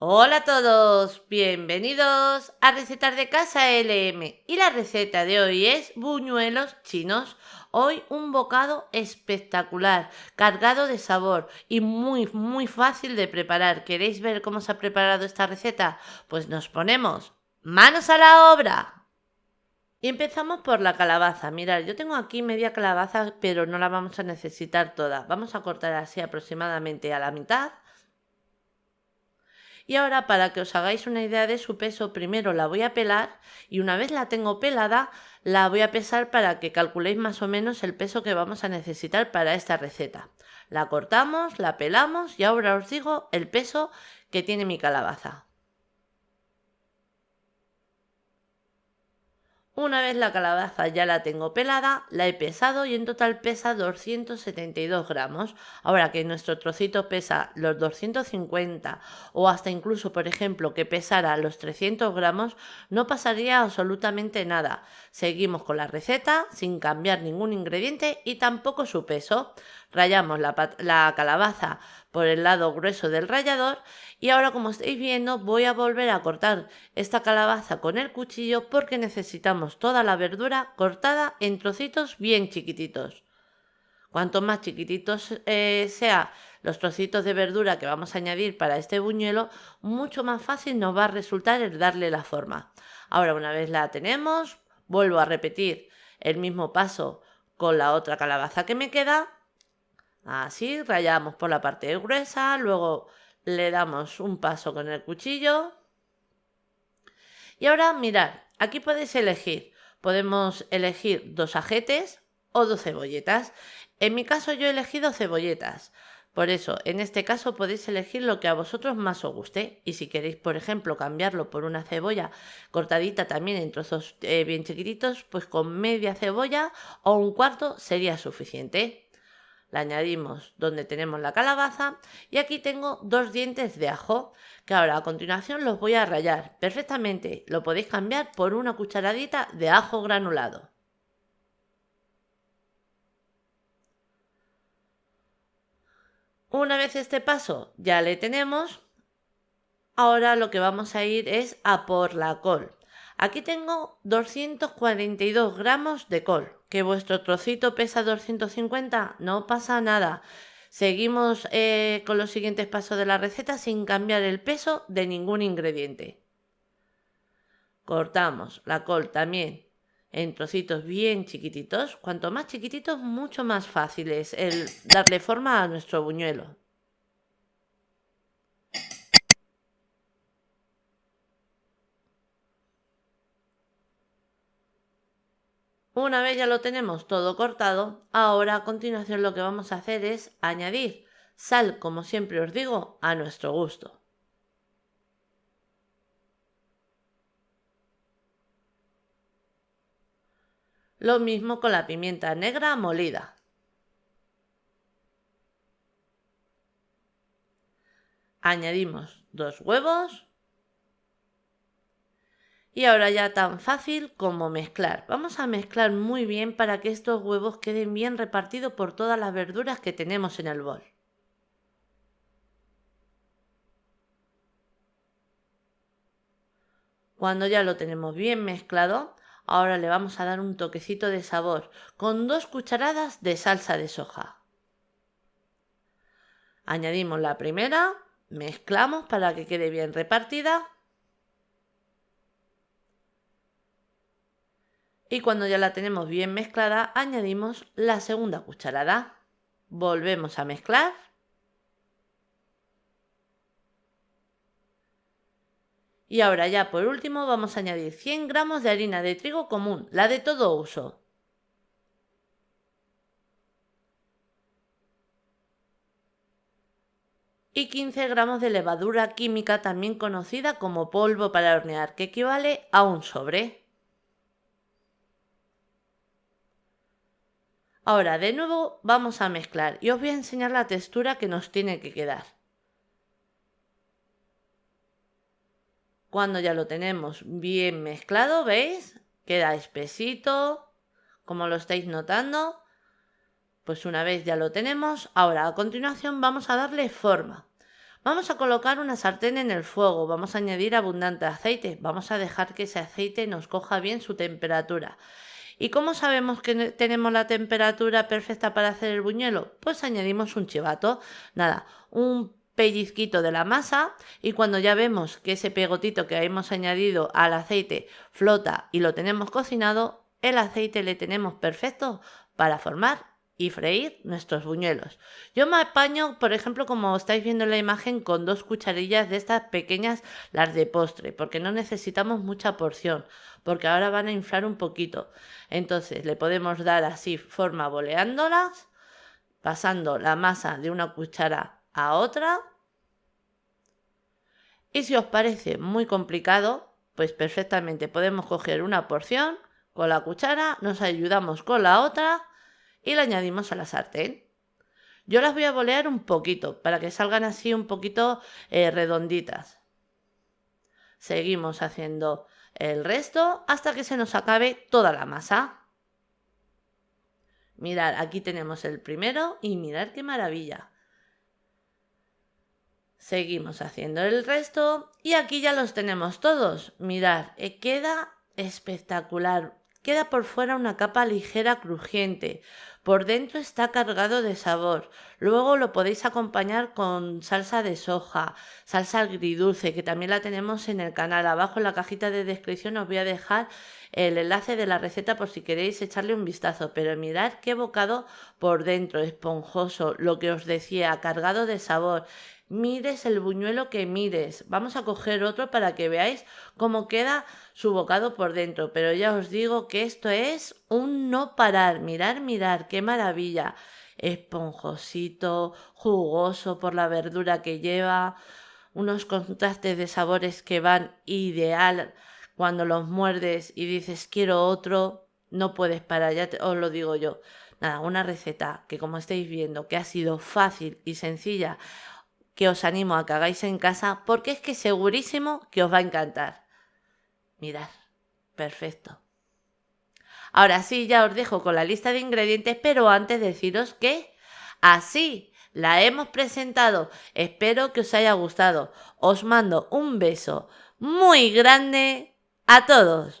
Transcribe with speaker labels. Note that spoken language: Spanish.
Speaker 1: Hola a todos, bienvenidos a Recetas de Casa LM y la receta de hoy es buñuelos chinos. Hoy un bocado espectacular, cargado de sabor y muy fácil de preparar. ¿Queréis ver cómo se ha preparado esta receta? Pues nos ponemos manos a la obra. Y empezamos por la calabaza. Mirad, yo tengo aquí media calabaza, pero no la vamos a necesitar toda. Vamos a cortar así aproximadamente a la mitad. Y ahora, para que os hagáis una idea de su peso, primero la voy a pelar y una vez la tengo pelada, la voy a pesar para que calculéis más o menos el peso que vamos a necesitar para esta receta. La cortamos, la pelamos y ahora os digo el peso que tiene mi calabaza. Una vez la calabaza ya la tengo pelada, la he pesado y en total pesa 272 gramos. Ahora que nuestro trocito pesa los 250 o hasta incluso, por ejemplo, que pesara los 300 gramos, no pasaría absolutamente nada. Seguimos con la receta sin cambiar ningún ingrediente y tampoco su peso. Rallamos la calabaza por el lado grueso del rallador y ahora, como estáis viendo, voy a volver a cortar esta calabaza con el cuchillo porque necesitamos toda la verdura cortada en trocitos bien chiquititos. Cuanto más chiquititos sean los trocitos de verdura que vamos a añadir para este buñuelo, mucho más fácil nos va a resultar el darle la forma. Ahora, una vez la tenemos, vuelvo a repetir el mismo paso con la otra calabaza que me queda. Así, rayamos por la parte gruesa, luego le damos un paso con el cuchillo. Y ahora mirad, aquí podéis elegir. Podemos elegir 2 ajetes o 2 cebolletas. En mi caso yo he elegido cebolletas. Por eso, en este caso podéis elegir lo que a vosotros más os guste. Y si queréis, por ejemplo, cambiarlo por una cebolla cortadita también en trozos bien chiquititos, pues con media cebolla o un cuarto sería suficiente. La añadimos donde tenemos la calabaza y aquí tengo 2 dientes de ajo que ahora a continuación los voy a rallar perfectamente. Lo podéis cambiar por una cucharadita de ajo granulado. Una vez este paso ya le tenemos, ahora lo que vamos a ir es a por la col. Aquí tengo 242 gramos de col. ¿Que vuestro trocito pesa 250? No pasa nada. Seguimos con los siguientes pasos de la receta sin cambiar el peso de ningún ingrediente. Cortamos la col también en trocitos bien chiquititos. Cuanto más chiquititos, mucho más fácil es el darle forma a nuestro buñuelo. Una vez ya lo tenemos todo cortado, ahora a continuación lo que vamos a hacer es añadir sal, como siempre os digo, a nuestro gusto. Lo mismo con la pimienta negra molida. Añadimos 2 huevos. Y ahora ya tan fácil como mezclar. Vamos a mezclar muy bien para que estos huevos queden bien repartidos por todas las verduras que tenemos en el bol. Cuando ya lo tenemos bien mezclado, ahora le vamos a dar un toquecito de sabor con 2 cucharadas de salsa de soja. Añadimos la primera, mezclamos para que quede bien repartida. Y cuando ya la tenemos bien mezclada, añadimos la segunda cucharada. Volvemos a mezclar. Y ahora ya por último vamos a añadir 100 gramos de harina de trigo común, la de todo uso. Y 15 gramos de levadura química, también conocida como polvo para hornear, que equivale a un sobre. Ahora de nuevo vamos a mezclar y os voy a enseñar la textura que nos tiene que quedar. Cuando ya lo tenemos bien mezclado, ¿veis? Queda espesito, como lo estáis notando. Pues una vez ya lo tenemos, ahora a continuación vamos a darle forma. Vamos a colocar una sartén en el fuego, vamos a añadir abundante aceite, vamos a dejar que ese aceite nos coja bien su temperatura. ¿Y cómo sabemos que tenemos la temperatura perfecta para hacer el buñuelo? Pues añadimos un chivato, nada, un pellizquito de la masa, y cuando ya vemos que ese pegotito que hemos añadido al aceite flota y lo tenemos cocinado, el aceite le tenemos perfecto para formar y freír nuestros buñuelos. Yo me apaño, por ejemplo, como estáis viendo en la imagen, con 2 cucharillas de estas pequeñas, las de postre, porque no necesitamos mucha porción, porque ahora van a inflar un poquito. Entonces le podemos dar así forma boleándolas, pasando la masa de una cuchara a otra. Y si os parece muy complicado, pues perfectamente podemos coger una porción con la cuchara, nos ayudamos con la otra y la añadimos a la sartén. Yo las voy a bolear un poquito para que salgan así un poquito redonditas. Seguimos haciendo el resto hasta que se nos acabe toda la masa. Mirad, aquí tenemos el primero y mirad qué maravilla. Seguimos haciendo el resto y aquí ya los tenemos todos. Mirad, queda espectacular. Queda por fuera una capa ligera crujiente. Por dentro está cargado de sabor. Luego lo podéis acompañar con salsa de soja, salsa agridulce, que también la tenemos en el canal. Abajo en la cajita de descripción os voy a dejar el enlace de la receta por si queréis echarle un vistazo. Pero mirad qué bocado por dentro, esponjoso, lo que os decía, cargado de sabor. Mires el buñuelo que mires. Vamos a coger otro para que veáis cómo queda su bocado por dentro. Pero ya os digo que esto es un no parar. Mirar, qué maravilla. Esponjosito, jugoso por la verdura que lleva. Unos contrastes de sabores que van ideal cuando los muerdes y dices quiero otro. No puedes parar, os lo digo yo. Nada, una receta que como estáis viendo que ha sido fácil y sencilla, que os animo a que hagáis en casa porque es que segurísimo que os va a encantar. Mirad, perfecto. Ahora sí, ya os dejo con la lista de ingredientes, pero antes deciros que así la hemos presentado. Espero que os haya gustado. Os mando un beso muy grande a todos.